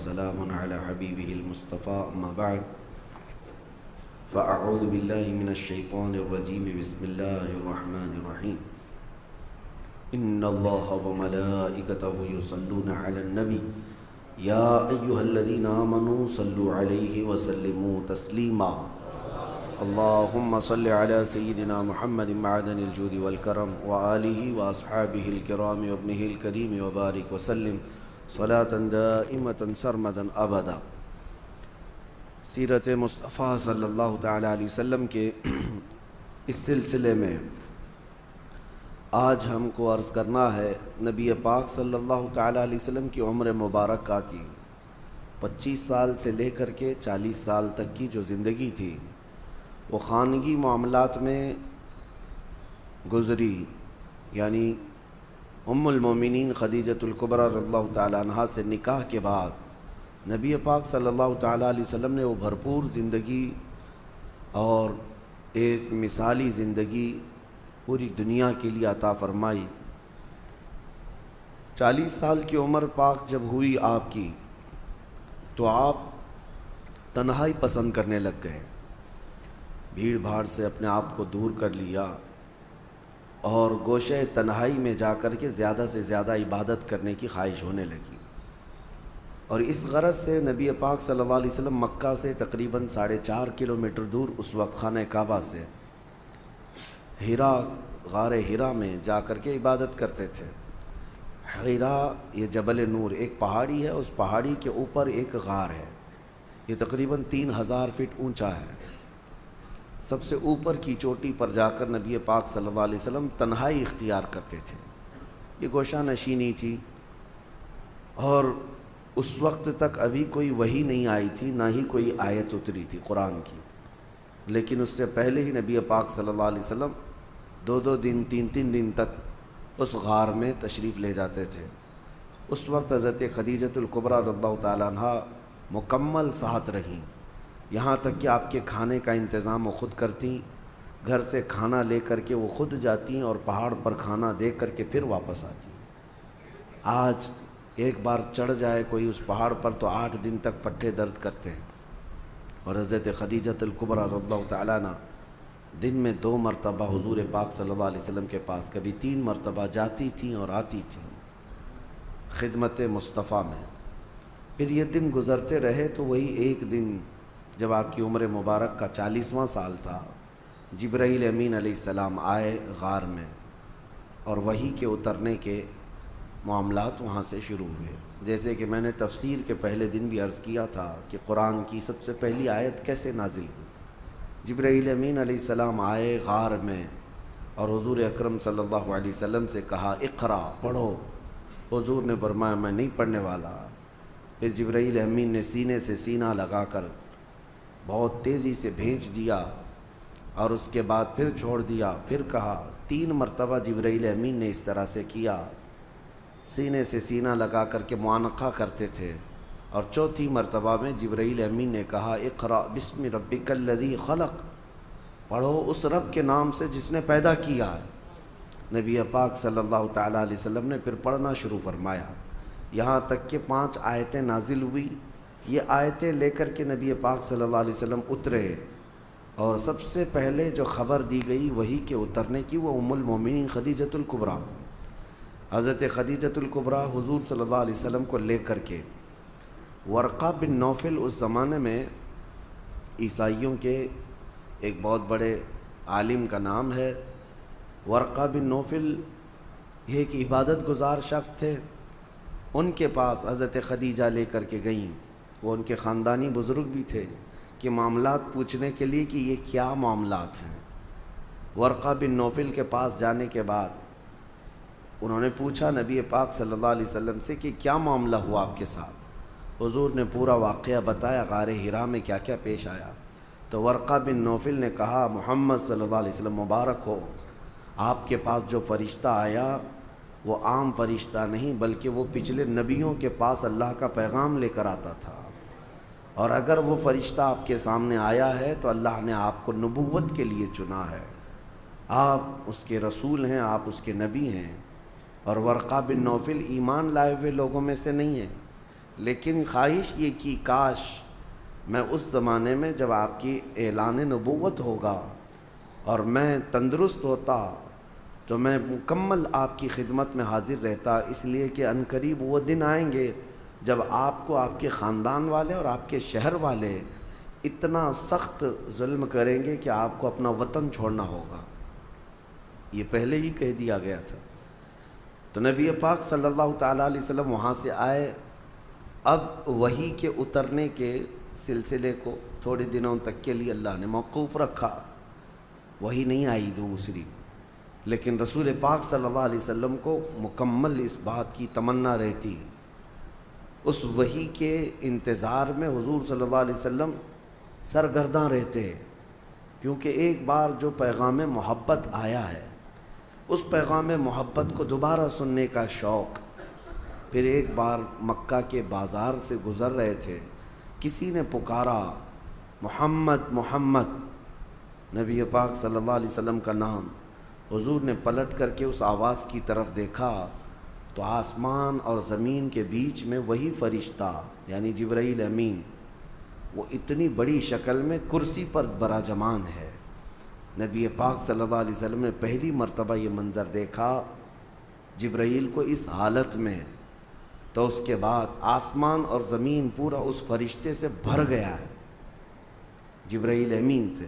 سلام على حبيبه المصطفى أما بعد فأعوذ بالله من الشيطان الرجيم بسم الله الرحمن الرحيم إن الله وملائكته يصلون على النبي يا أيها الذين آمنوا صلوا عليه وسلموا تسليما اللهم صل على سيدنا محمد معدن الجود والكرم وآله وأصحابه الكرام وابنه الكريم وبارك وسلم صلاة دائمة سرمدا ابدا۔ سیرت مصطفیٰ صلی اللہ تعالیٰ علیہ وسلم کے اس سلسلے میں آج ہم کو عرض کرنا ہے نبی پاک صلی اللہ تعالیٰ علیہ وسلم کی عمر مبارکہ کی 25 سال سے لے کر کے 40 سال تک کی جو زندگی تھی وہ خانگی معاملات میں گزری، یعنی ام المومنین خدیجۃ الکبریٰ رضی اللہ تعالیٰ عنہا سے نکاح کے بعد نبی پاک صلی اللہ تعالیٰ علیہ وسلم نے وہ بھرپور زندگی اور ایک مثالی زندگی پوری دنیا کے لیے عطا فرمائی۔ 40 سال کی عمر پاک جب ہوئی آپ کی تو آپ تنہائی پسند کرنے لگ گئے، بھیڑ بھاڑ سے اپنے آپ کو دور کر لیا اور گوشہ تنہائی میں جا کر کے زیادہ سے زیادہ عبادت کرنے کی خواہش ہونے لگی، اور اس غرض سے نبی پاک صلی اللہ علیہ وسلم مکہ سے تقریباً 4.5 کلومیٹر دور اس وقت خانہ کعبہ سے غار ہیرا میں جا کر کے عبادت کرتے تھے۔ ہیرا یہ جبل نور ایک پہاڑی ہے، اس پہاڑی کے اوپر ایک غار ہے، یہ تقریباً 3000 فٹ اونچا ہے۔ سب سے اوپر کی چوٹی پر جا کر نبی پاک صلی اللہ علیہ وسلم تنہائی اختیار کرتے تھے۔ یہ گوشہ نشینی تھی اور اس وقت تک ابھی کوئی وحی نہیں آئی تھی، نہ ہی کوئی آیت اتری تھی قرآن کی، لیکن اس سے پہلے ہی نبی پاک صلی اللہ علیہ وسلم 2 دن 3 دن تک اس غار میں تشریف لے جاتے تھے۔ اس وقت حضرت خدیجۃ الکبریٰ رضی اللہ تعالیٰ عنہا مکمل ساتھ رہیں، یہاں تک کہ آپ کے کھانے کا انتظام وہ خود کرتیں، گھر سے کھانا لے کر کے وہ خود جاتیں اور پہاڑ پر کھانا دے کر کے پھر واپس آتیں۔ آج ایک بار چڑھ جائے کوئی اس پہاڑ پر تو 8 دن تک پٹھے درد کرتے ہیں، اور حضرت خدیجۃ الکبریٰ رضی اللہ تعالیٰ عنہ دن میں 2 مرتبہ حضور پاک صلی اللہ علیہ وسلم کے پاس، کبھی 3 مرتبہ جاتی تھیں اور آتی تھیں خدمت مصطفیٰ میں۔ پھر یہ دن گزرتے رہے تو وہی ایک دن جب آپ کی عمر مبارک کا 40واں سال تھا، جبرائیل امین علیہ السلام آئے غار میں، اور وحی کے اترنے کے معاملات وہاں سے شروع ہوئے۔ جیسے کہ میں نے تفسیر کے پہلے دن بھی عرض کیا تھا کہ قرآن کی سب سے پہلی آیت کیسے نازل ہوئی۔ جبرائیل امین علیہ السلام آئے غار میں اور حضور اکرم صلی اللہ علیہ وسلم سے کہا اقرا، پڑھو۔ حضور نے فرمایا میں نہیں پڑھنے والا۔ پھر جبرائیل امین نے سینے سے سینہ لگا کر بہت تیزی سے بھیج دیا، اور اس کے بعد پھر چھوڑ دیا، پھر کہا۔ 3 مرتبہ جبرائیل امین نے اس طرح سے کیا، سینے سے سینہ لگا کر کے معانقہ کرتے تھے، اور 4تھی مرتبہ میں جبرائیل امین نے کہا اقرأ بسم ربک الذی خلق، پڑھو اس رب کے نام سے جس نے پیدا کیا ہے۔ نبی پاک صلی اللہ تعالیٰ علیہ وسلم نے پھر پڑھنا شروع فرمایا، یہاں تک کہ 5 آیتیں نازل ہوئی۔ یہ آیتیں لے کر کے نبی پاک صلی اللہ علیہ وسلم اترے، اور سب سے پہلے جو خبر دی گئی وحی کے اترنے کی وہ ام المومنین خدیجۃ الکبریٰ، حضرت خدیجۃ الکبریٰ حضور صلی اللہ علیہ وسلم کو لے کر کے ورقہ بن نوفل، اس زمانے میں عیسائیوں کے ایک بہت بڑے عالم کا نام ہے ورقہ بن نوفل، یہ ایک عبادت گزار شخص تھے۔ ان کے پاس حضرت خدیجہ لے کر کے گئیں، وہ ان کے خاندانی بزرگ بھی تھے، کہ معاملات پوچھنے کے لیے کہ یہ کیا معاملات ہیں۔ ورقہ بن نوفل کے پاس جانے کے بعد انہوں نے پوچھا نبی پاک صلی اللہ علیہ وسلم سے کہ کیا معاملہ ہوا آپ کے ساتھ۔ حضور نے پورا واقعہ بتایا، غار ہیرا میں کیا کیا پیش آیا۔ تو ورقہ بن نوفل نے کہا محمد صلی اللہ علیہ وسلم مبارک ہو، آپ کے پاس جو فرشتہ آیا وہ عام فرشتہ نہیں، بلکہ وہ پچھلے نبیوں کے پاس اللہ کا پیغام لے کر آتا تھا، اور اگر وہ فرشتہ آپ کے سامنے آیا ہے تو اللہ نے آپ کو نبوت کے لیے چنا ہے، آپ اس کے رسول ہیں، آپ اس کے نبی ہیں۔ اور ورقہ بن نوفل ایمان لائے ہوئے لوگوں میں سے نہیں ہے، لیکن خواہش یہ کی کاش میں اس زمانے میں جب آپ کی اعلان نبوت ہوگا اور میں تندرست ہوتا تو میں مکمل آپ کی خدمت میں حاضر رہتا، اس لیے کہ عنقریب وہ دن آئیں گے جب آپ کو آپ کے خاندان والے اور آپ کے شہر والے اتنا سخت ظلم کریں گے کہ آپ کو اپنا وطن چھوڑنا ہوگا۔ یہ پہلے ہی کہہ دیا گیا تھا۔ تو نبی پاک صلی اللہ تعالیٰ علیہ وسلم وہاں سے آئے۔ اب وحی کے اترنے کے سلسلے کو تھوڑے دنوں تک کے لیے اللہ نے موقوف رکھا، وحی نہیں آئی دوسری، لیکن رسول پاک صلی اللہ علیہ وسلم کو مکمل اس بات کی تمنا رہتی، اس وحی کے انتظار میں حضور صلی اللہ علیہ وسلم سرگرداں رہتے، کیونکہ ایک بار جو پیغام محبت آیا ہے اس پیغام محبت کو دوبارہ سننے کا شوق۔ پھر ایک بار مکہ کے بازار سے گزر رہے تھے، کسی نے پکارا محمد محمد، نبی پاک صلی اللہ علیہ وسلم کا نام۔ حضور نے پلٹ کر کے اس آواز کی طرف دیکھا تو آسمان اور زمین کے بیچ میں وہی فرشتہ یعنی جبرائیل امین، وہ اتنی بڑی شکل میں کرسی پر براجمان ہے۔ نبی پاک صلی اللہ علیہ وسلم نے پہلی مرتبہ یہ منظر دیکھا جبرائیل کو اس حالت میں، تو اس کے بعد آسمان اور زمین پورا اس فرشتے سے بھر گیا ہے، جبرائیل امین سے۔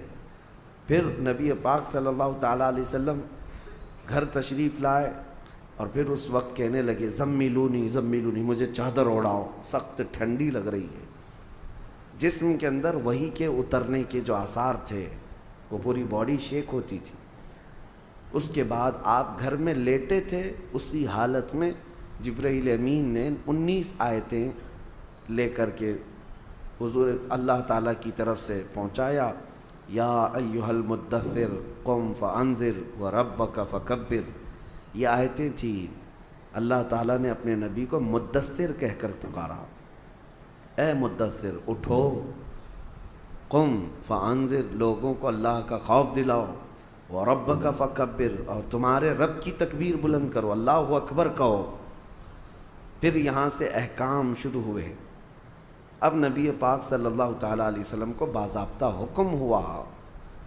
پھر نبی پاک صلی اللہ تعالیٰ علیہ وسلم گھر تشریف لائے اور پھر اس وقت کہنے لگے زمیلونی زمیلونی، مجھے چادر اوڑھاؤ، سخت ٹھنڈی لگ رہی ہے۔ جسم کے اندر وحی کے اترنے کے جو آثار تھے وہ پوری باڈی شیک ہوتی تھی۔ اس کے بعد آپ گھر میں لیٹے تھے، اسی حالت میں جبرائیل امین نے 19 آیتیں لے کر کے حضور اللہ تعالیٰ کی طرف سے پہنچایا۔ یا ایھا المدثر قم فانذر وربک فکبر، یہ آیتیں تھیں۔ اللہ تعالیٰ نے اپنے نبی کو مدثر کہہ کر پکارا، اے مدثر اٹھو، قم فانذر، لوگوں کو اللہ کا خوف دلاؤ، وربک فکبر، اور تمہارے رب کی تکبیر بلند کرو، اللہ اکبر کہو۔ پھر یہاں سے احکام شروع ہوئے۔ اب نبی پاک صلی اللہ تعالیٰ علیہ وسلم کو باضابطہ حکم ہوا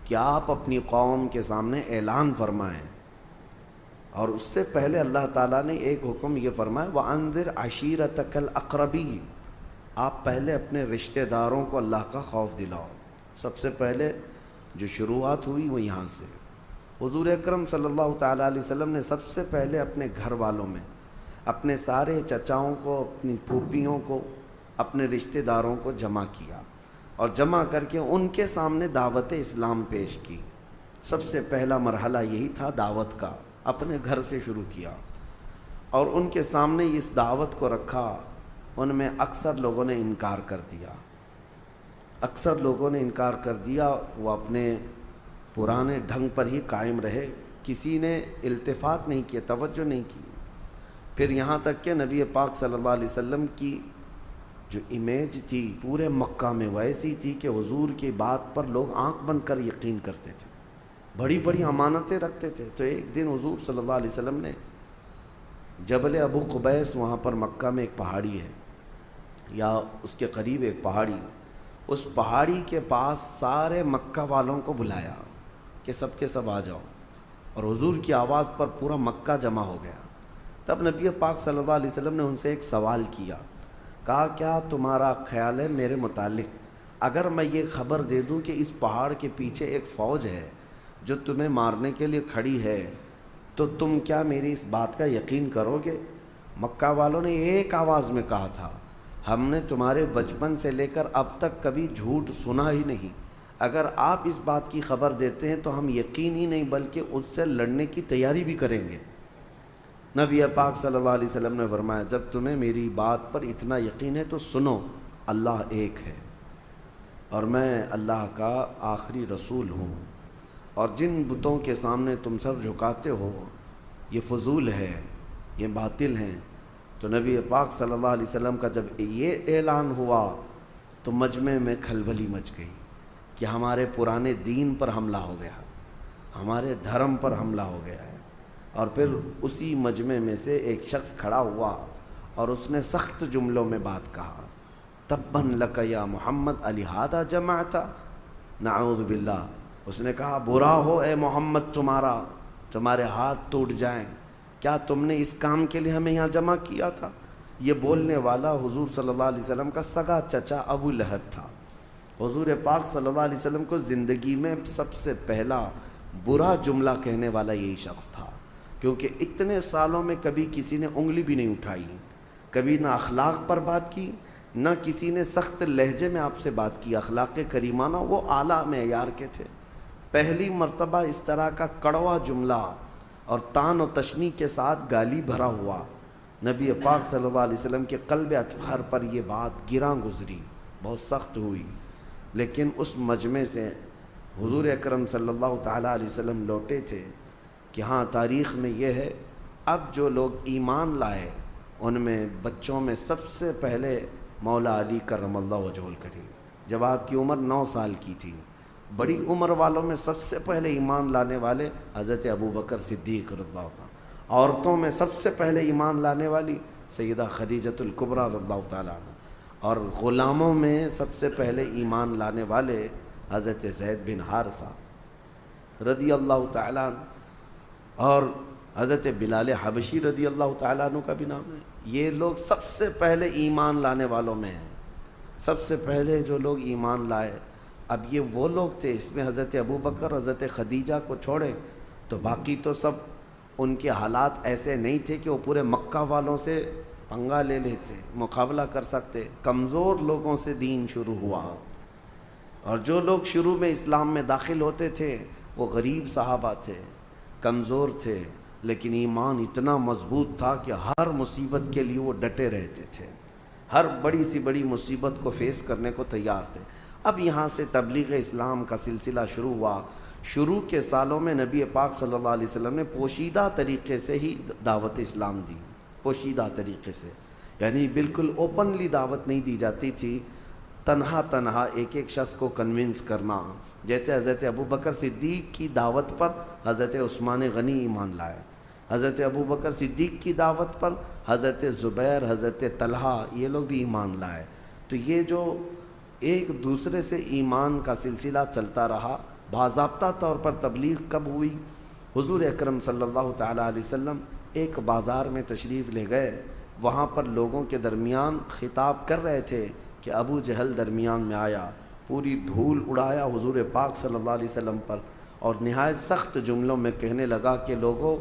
کہ آپ اپنی قوم کے سامنے اعلان فرمائیں، اور اس سے پہلے اللہ تعالیٰ نے ایک حکم یہ فرمایا وَأَنذِرْ عَشِيرَتَكَ الْأَقْرَبِينَ، آپ پہلے اپنے رشتہ داروں کو اللہ کا خوف دلاؤ۔ سب سے پہلے جو شروعات ہوئی وہ یہاں سے۔ حضور اکرم صلی اللہ تعالیٰ علیہ وسلم نے سب سے پہلے اپنے گھر والوں میں اپنے سارے چچاؤں کو، اپنی پھوپھیوں کو، اپنے رشتہ داروں کو جمع کیا، اور جمع کر کے ان کے سامنے دعوت اسلام پیش کی۔ سب سے پہلا مرحلہ یہی تھا دعوت کا، اپنے گھر سے شروع کیا، اور ان کے سامنے اس دعوت کو رکھا۔ ان میں اکثر لوگوں نے انکار کر دیا، اکثر لوگوں نے انکار کر دیا، وہ اپنے پرانے ڈھنگ پر ہی قائم رہے، کسی نے التفات نہیں کیا، توجہ نہیں کی۔ پھر یہاں تک کہ نبی پاک صلی اللہ علیہ وسلم کی جو امیج تھی پورے مکہ میں ویسی تھی کہ حضور کی بات پر لوگ آنکھ بند کر یقین کرتے تھے، بڑی بڑی امانتیں رکھتے تھے۔ تو ایک دن حضور صلی اللہ علیہ وسلم نے جبل ابو قبیس، وہاں پر مکہ میں ایک پہاڑی ہے یا اس کے قریب ایک پہاڑی، اس پہاڑی کے پاس سارے مکہ والوں کو بلایا کہ سب کے سب آ جاؤ، اور حضور کی آواز پر پورا مکہ جمع ہو گیا۔ تب نبی پاک صلی اللہ علیہ وسلم نے ان سے ایک سوال کیا، کہا کیا تمہارا خیال ہے میرے متعلق اگر میں یہ خبر دے دوں کہ اس پہاڑ کے پیچھے ایک فوج ہے جو تمہیں مارنے کے لیے کھڑی ہے، تو تم کیا میری اس بات کا یقین کرو گے؟ مکہ والوں نے ایک آواز میں کہا تھا، ہم نے تمہارے بچپن سے لے کر اب تک کبھی جھوٹ سنا ہی نہیں، اگر آپ اس بات کی خبر دیتے ہیں تو ہم یقین ہی نہیں بلکہ اس سے لڑنے کی تیاری بھی کریں گے۔ نبی پاک صلی اللہ علیہ وسلم نے فرمایا جب تمہیں میری بات پر اتنا یقین ہے تو سنو، اللہ ایک ہے اور میں اللہ کا آخری رسول ہوں، اور جن بتوں کے سامنے تم سر جھکاتے ہو یہ فضول ہے، یہ باطل ہیں۔ تو نبی پاک صلی اللہ علیہ وسلم کا جب یہ اعلان ہوا تو مجمع میں کھلبلی مچ گئی کہ ہمارے پرانے دین پر حملہ ہو گیا، ہمارے دھرم پر حملہ ہو گیا ہے۔ اور پھر اسی مجمع میں سے ایک شخص کھڑا ہوا اور اس نے سخت جملوں میں بات کہا، تبن لک یا محمد الہذا جمعت، نعوذ باللہ، اس نے کہا برا ہو اے محمد تمہارے ہاتھ ٹوٹ جائیں، کیا تم نے اس کام کے لیے ہمیں یہاں جمع کیا تھا؟ یہ بولنے والا حضور صلی اللہ علیہ وسلم کا سگا چچا ابو لہب تھا۔ حضور پاک صلی اللہ علیہ وسلم کو زندگی میں سب سے پہلا برا جملہ کہنے والا یہی شخص تھا، کیونکہ اتنے سالوں میں کبھی کسی نے انگلی بھی نہیں اٹھائی، کبھی نہ اخلاق پر بات کی، نہ کسی نے سخت لہجے میں آپ سے بات کی۔ اخلاق کریمانہ وہ اعلیٰ معیار کے تھے۔ پہلی مرتبہ اس طرح کا کڑوا جملہ اور طعن و تشنیع کے ساتھ گالی بھرا ہوا نبی پاک صلی اللہ علیہ وسلم کے قلب اطہر پر یہ بات گراں گزری، بہت سخت ہوئی۔ لیکن اس مجمع سے حضور اکرم صلی اللہ تعالیٰ علیہ وسلم لوٹے تھے کہ ہاں تاریخ میں یہ ہے، اب جو لوگ ایمان لائے ان میں بچوں میں سب سے پہلے مولا علی کرم اللہ وجہہ الکریم، جب آپ کی عمر 9 سال کی تھی۔ بڑی عمر والوں میں سب سے پہلے ایمان لانے والے حضرت ابوبکر صدیق رضی اللہ عنہ، عورتوں میں سب سے پہلے ایمان لانے والی سیدہ خدیجۃ الکبریٰ رضی اللہ تعالیٰ عنہ، اور غلاموں میں سب سے پہلے ایمان لانے والے حضرت زید بن حارثہ رضی اللہ تعالیٰ عنہ، اور حضرت بلال حبشی رضی اللہ تعالیٰ عنہ کا بھی نام ہے۔ یہ لوگ سب سے پہلے ایمان لانے والوں میں ہیں، سب سے پہلے جو لوگ ایمان لائے۔ اب یہ وہ لوگ تھے، اس میں حضرت ابوبکر حضرت خدیجہ کو چھوڑے تو باقی تو سب ان کے حالات ایسے نہیں تھے کہ وہ پورے مکہ والوں سے پنگا لے لیتے، مقابلہ کر سکتے۔ کمزور لوگوں سے دین شروع ہوا، اور جو لوگ شروع میں اسلام میں داخل ہوتے تھے وہ غریب صحابہ تھے، کمزور تھے، لیکن ایمان اتنا مضبوط تھا کہ ہر مصیبت کے لیے وہ ڈٹے رہتے تھے، ہر بڑی سی بڑی مصیبت کو فیس کرنے کو تیار تھے۔ اب یہاں سے تبلیغ اسلام کا سلسلہ شروع ہوا۔ شروع کے سالوں میں نبی پاک صلی اللہ علیہ وسلم نے پوشیدہ طریقے سے ہی دعوت اسلام دی، پوشیدہ طریقے سے، یعنی بالکل اوپنلی دعوت نہیں دی جاتی تھی، تنہا ایک ایک شخص کو کنونس کرنا۔ جیسے حضرت ابوبکر صدیق کی دعوت پر حضرت عثمان غنی ایمان لائے، حضرت ابوبکر صدیق کی دعوت پر حضرت زبیر، حضرت طلحہ، یہ لوگ بھی ایمان لائے۔ تو یہ جو ایک دوسرے سے ایمان کا سلسلہ چلتا رہا۔ باضابطہ طور پر تبلیغ کب ہوئی؟ حضور اکرم صلی اللہ تعالیٰ علیہ وسلم ایک بازار میں تشریف لے گئے، وہاں پر لوگوں کے درمیان خطاب کر رہے تھے کہ ابو جہل درمیان میں آیا، پوری دھول اڑایا حضور پاک صلی اللہ علیہ وسلم پر، اور نہایت سخت جملوں میں کہنے لگا کہ لوگوں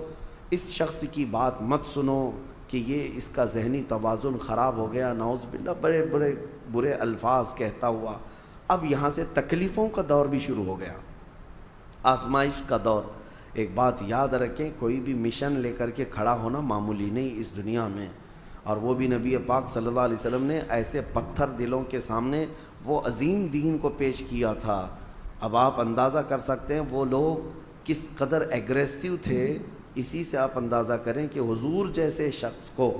اس شخص کی بات مت سنو کہ یہ اس کا ذہنی توازن خراب ہو گیا، نعوذ باللہ، بڑے بڑے برے الفاظ کہتا ہوا۔ اب یہاں سے تکلیفوں کا دور بھی شروع ہو گیا، آزمائش کا دور۔ ایک بات یاد رکھیں، کوئی بھی مشن لے کر کے کھڑا ہونا معمولی نہیں اس دنیا میں، اور وہ بھی نبی پاک صلی اللہ علیہ وسلم نے ایسے پتھر دلوں کے سامنے وہ عظیم دین کو پیش کیا تھا۔ اب آپ اندازہ کر سکتے ہیں وہ لوگ کس قدر ایگریسو تھے، اسی سے آپ اندازہ کریں کہ حضور جیسے شخص کو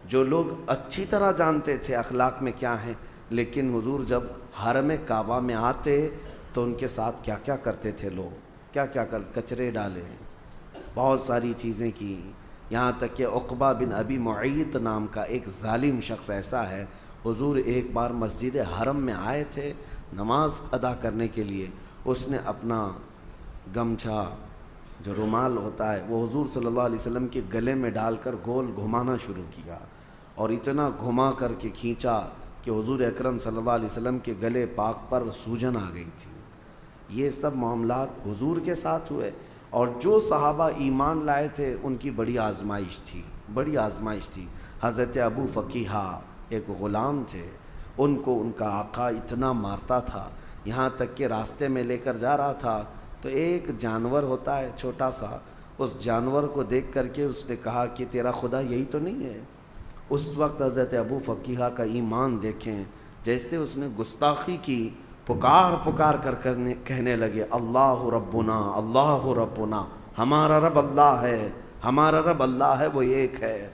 جو لوگ اچھی طرح جانتے تھے اخلاق میں کیا ہیں، لیکن حضور جب حرم کعبہ میں آتے تو ان کے ساتھ کیا کیا کرتے تھے لوگ، کیا کچرے ڈالے، بہت ساری چیزیں کی، یہاں تک کہ عقبہ بن ابی معیط نام کا ایک ظالم شخص ایسا ہے، حضور ایک بار مسجد حرم میں آئے تھے نماز ادا کرنے کے لیے، اس نے اپنا گمچھا جو رومال ہوتا ہے وہ حضور صلی اللہ علیہ وسلم کے گلے میں ڈال کر گول گھمانا شروع کیا، اور اتنا گھما کر کے کھینچا کہ حضور اکرم صلی اللہ علیہ وسلم کے گلے پاک پر سوجن آ گئی تھی۔ یہ سب معاملات حضور کے ساتھ ہوئے، اور جو صحابہ ایمان لائے تھے ان کی بڑی آزمائش تھی۔ حضرت ابو فقیہہ ایک غلام تھے، ان کو ان کا آقا اتنا مارتا تھا، یہاں تک کہ راستے میں لے کر جا رہا تھا تو ایک جانور ہوتا ہے چھوٹا سا، اس جانور کو دیکھ کر کے اس نے کہا کہ تیرا خدا یہی تو نہیں ہے۔ اس وقت حضرت ابو فقیہہ کا ایمان دیکھیں، جیسے اس نے گستاخی کی، پکار کر کہنے لگے اللہ ربنا، ہمارا رب اللہ ہے، ہمارا رب اللہ ہے، وہ ایک ہے۔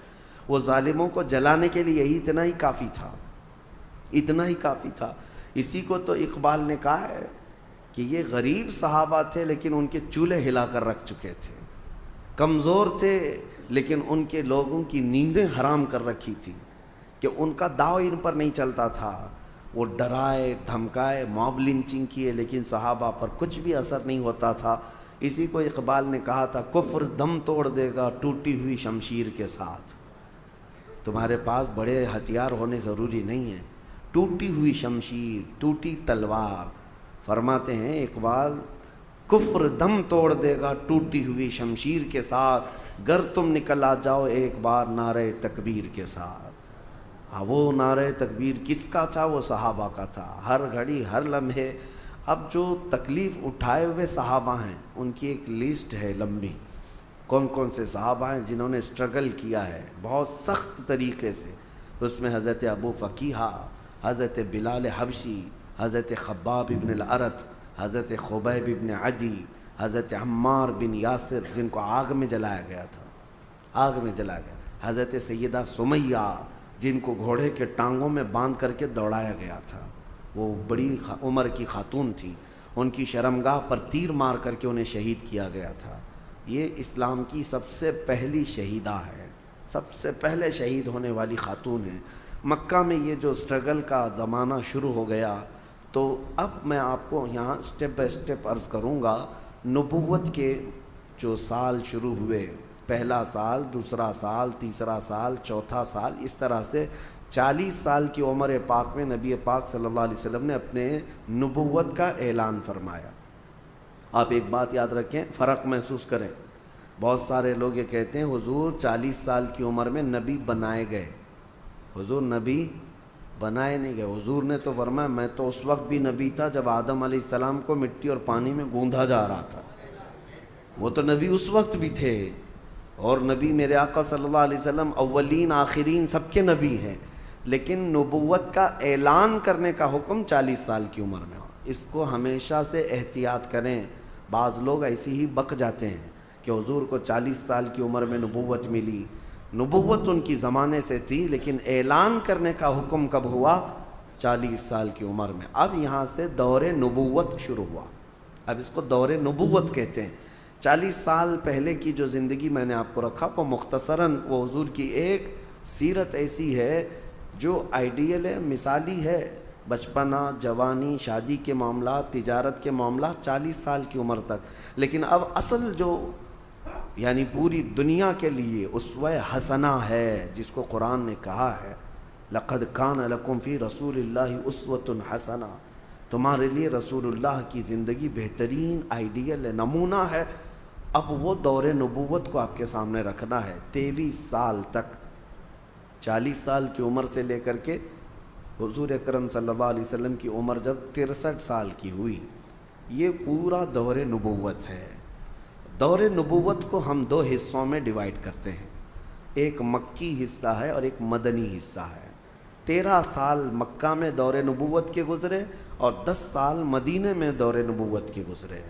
وہ ظالموں کو جلانے کے لیے یہی اتنا ہی کافی تھا۔ اسی کو تو اقبال نے کہا ہے کہ یہ غریب صحابہ تھے لیکن ان کے چولہے ہلا کر رکھ چکے تھے، کمزور تھے لیکن ان کے لوگوں کی نیندیں حرام کر رکھی تھی، کہ ان کا داؤ ان پر نہیں چلتا تھا، وہ ڈرائے دھمکائے موب لنچنگ کیے لیکن صحابہ پر کچھ بھی اثر نہیں ہوتا تھا۔ اسی کو اقبال نے کہا تھا کفر دم توڑ دے گا ٹوٹی ہوئی شمشیر کے ساتھ۔ تمہارے پاس بڑے ہتھیار ہونے ضروری نہیں ہیں، ٹوٹی ہوئی شمشیر، ٹوٹی تلوار۔ فرماتے ہیں اقبال کفر دم توڑ دے گا ٹوٹی ہوئی شمشیر کے ساتھ، گر تم نکل آ جاؤ ایک بار نعرہ تکبیر کے ساتھ۔ ہاں وہ نعرہ تکبیر کس کا تھا؟ وہ صحابہ کا تھا، ہر گھڑی ہر لمحے۔ اب جو تکلیف اٹھائے ہوئے صحابہ ہیں ان کی ایک لسٹ ہے لمبی، کون کون سے صحابہ ہیں جنہوں نے اسٹرگل کیا ہے بہت سخت طریقے سے۔ اس میں حضرت ابو فقیہہ، حضرت بلال حبشی، حضرت خباب ابن الارت، حضرت خبیب ابن عدی، حضرت عمار بن یاسر جن کو آگ میں جلایا گیا تھا، آگ میں جلایا گیا، حضرت سیدہ سمیہ جن کو گھوڑے کے ٹانگوں میں باندھ کر کے دوڑایا گیا تھا، وہ بڑی عمر کی خاتون تھی، ان کی شرمگاہ پر تیر مار کر کے انہیں شہید کیا گیا تھا۔ یہ اسلام کی سب سے پہلی شہیدہ ہے، سب سے پہلے شہید ہونے والی خاتون ہے۔ مکہ میں یہ جو اسٹرگل کا زمانہ شروع ہو گیا، تو اب میں آپ کو یہاں سٹیپ بائی سٹیپ عرض کروں گا۔ نبوت کے جو سال شروع ہوئے، پہلا سال، دوسرا سال، تیسرا سال، چوتھا سال، اس طرح سے 40 سال کی عمر پاک میں نبی پاک صلی اللہ علیہ وسلم نے اپنے نبوت کا اعلان فرمایا۔ آپ ایک بات یاد رکھیں، فرق محسوس کریں۔ بہت سارے لوگ یہ کہتے ہیں حضور 40 سال کی عمر میں نبی بنائے گئے۔ حضور نبی بنائے نہیں گئے، حضور نے تو فرمایا میں تو اس وقت بھی نبی تھا جب آدم علیہ السلام کو مٹی اور پانی میں گوندھا جا رہا تھا، وہ تو نبی اس وقت بھی تھے۔ اور نبی میرے آقا صلی اللہ علیہ وسلم اولین آخرین سب کے نبی ہیں، لیکن نبوت کا اعلان کرنے کا حکم 40 سال کی عمر میں ہو۔ اس کو ہمیشہ سے احتیاط کریں۔ بعض لوگ ایسے ہی بک جاتے ہیں کہ حضور کو 40 سال کی عمر میں نبوت ملی، نبوت ان کی زمانے سے تھی لیکن اعلان کرنے کا حکم کب ہوا؟ 40 سال کی عمر میں۔ اب یہاں سے دور نبوت شروع ہوا، اب اس کو دور نبوت کہتے ہیں۔ 40 سال پہلے کی جو زندگی میں نے آپ کو رکھا وہ مختصراً وہ حضور کی ایک سیرت ایسی ہے جو آئیڈیل ہے، مثالی ہے۔ بچپنا، جوانی، شادی کے معاملات، تجارت کے معاملات 40 سال کی عمر تک، لیکن اب اصل جو یعنی پوری دنیا کے لیے اسوہ حسنہ ہے، جس کو قرآن نے کہا ہے لَقَدْ كَانَ لَكُمْ فِي رَسُولِ اللَّهِ أُسْوَةٌ حَسَنَةٌ، تمہارے لیے رسول اللہ کی زندگی بہترین آئیڈیل ہے، نمونہ ہے۔ اب وہ دور نبوت کو آپ کے سامنے رکھنا ہے۔ 23 سال تک، 40 سال کی عمر سے لے کر کے حضور اکرم صلی اللہ علیہ وسلم کی عمر جب 63 سال کی ہوئی، یہ پورا دور نبوت ہے۔ دور نبوت کو ہم 2 حصوں میں ڈیوائیڈ کرتے ہیں، ایک مکی حصہ ہے اور ایک مدنی حصہ ہے۔ 13 سال مکہ میں دور نبوت کے گزرے اور 10 سال مدینے میں دور نبوت کے گزرے۔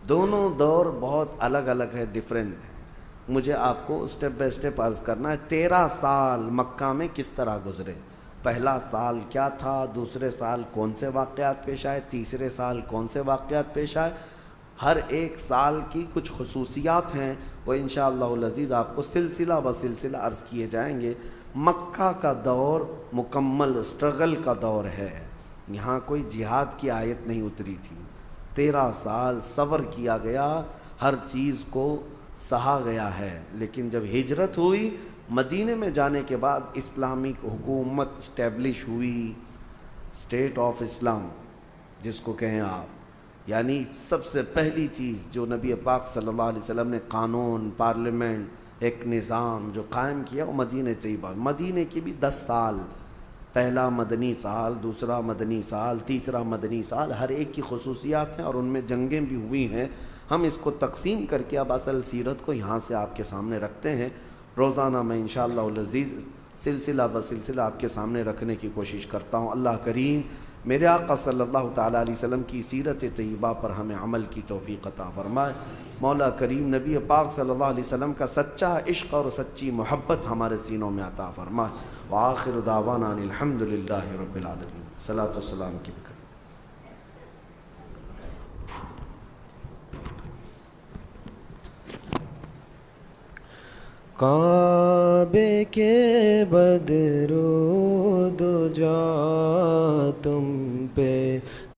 دونوں دور بہت الگ الگ ہے، ڈیفرنٹ ہیں۔ مجھے آپ کو سٹیپ بائی سٹیپ عرض کرنا ہے 13 سال مکہ میں کس طرح گزرے، پہلا سال کیا تھا، دوسرے سال کون سے واقعات پیش آئے، تیسرے سال کون سے واقعات پیش آئے۔ ہر ایک سال کی کچھ خصوصیات ہیں، وہ انشاءاللہ العزیز آپ کو سلسلہ بسلسلہ عرض کیے جائیں گے۔ مکہ کا دور مکمل اسٹرگل کا دور ہے، یہاں کوئی جہاد کی آیت نہیں اتری تھی۔ 13 سال صبر کیا گیا، ہر چیز کو سہا گیا ہے، لیکن جب ہجرت ہوئی مدینے میں جانے کے بعد اسلامک حکومت اسٹیبلش ہوئی، اسٹیٹ آف اسلام جس کو کہیں آپ، یعنی سب سے پہلی چیز جو نبی پاک صلی اللہ علیہ وسلم نے قانون، پارلیمنٹ، ایک نظام جو قائم کیا وہ مدینہ طیبہ۔ مدینہ کی بھی 10 سال، پہلا مدنی سال، دوسرا مدنی سال، تیسرا مدنی سال، ہر ایک کی خصوصیات ہیں اور ان میں جنگیں بھی ہوئی ہیں۔ ہم اس کو تقسیم کر کے اب اصل سیرت کو یہاں سے آپ کے سامنے رکھتے ہیں۔ روزانہ میں انشاءاللہ العزیز سلسلہ بسلسلہ آپ کے سامنے رکھنے کی کوشش کرتا ہوں۔ اللہ کریم میرے آقا صلی اللہ تعالیٰ علیہ وسلم کی سیرت طیبہ پر ہمیں عمل کی توفیق عطا فرمائے۔ مولا کریم نبی پاک صلی اللہ علیہ وسلم کا سچا عشق اور سچی محبت ہمارے سینوں میں عطا فرمائے۔ وآخر دعوانا ان الحمد للہ رب العالمین۔ صلاۃ و سلام کی کریں۔ کان کعبے کے بدرود جا تم پہ